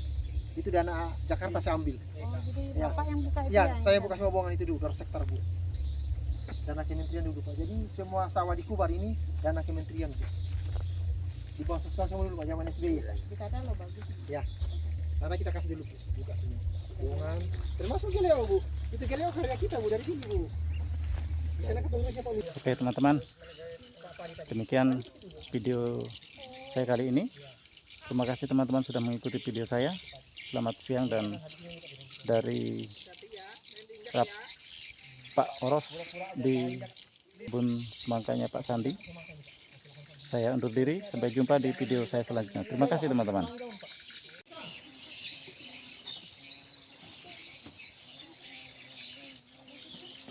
Itu dana Jakarta saya ambil. Oh, jadi Ya. Bapak yang buka itu Ya, ya? saya buka semua Bongan itu dulu, per sektor Bu. Dana kementerian dulu Pak. Jadi semua sawah di Kubar ini dana kementerian Bu. Di bawah sosial semua dulu Pak, zaman SBY. Kita ada loh bagus. Ya. Karena kita kasih dulu Bu, buka semua. Bongan. Termasuk Galeo Bu. Itu Galeo karya kita Bu, dari sini Bu. Di sana ketemu siapa Bu? Oke teman-teman, demikian video saya kali ini. Terima kasih teman-teman sudah mengikuti video saya. Selamat siang dan dari Pak Oros di kebun semangkanya Pak Sandi. Saya undur diri, sampai jumpa di video saya selanjutnya. Terima kasih teman-teman.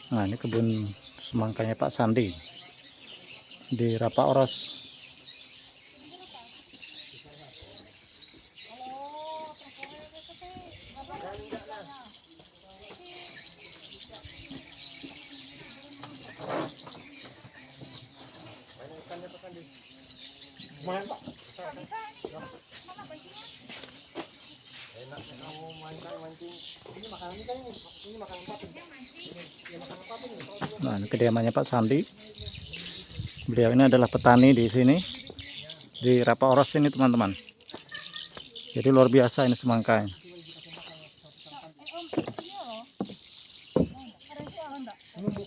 Nah, ini kebun semangkanya Pak Sandi di Rapa Oros. Nah, ini kediamannya Pak Sandi. Beliau ini adalah petani di sini di Rapa Oros ini teman-teman. Jadi luar biasa ini semangkanya. Ini Bu,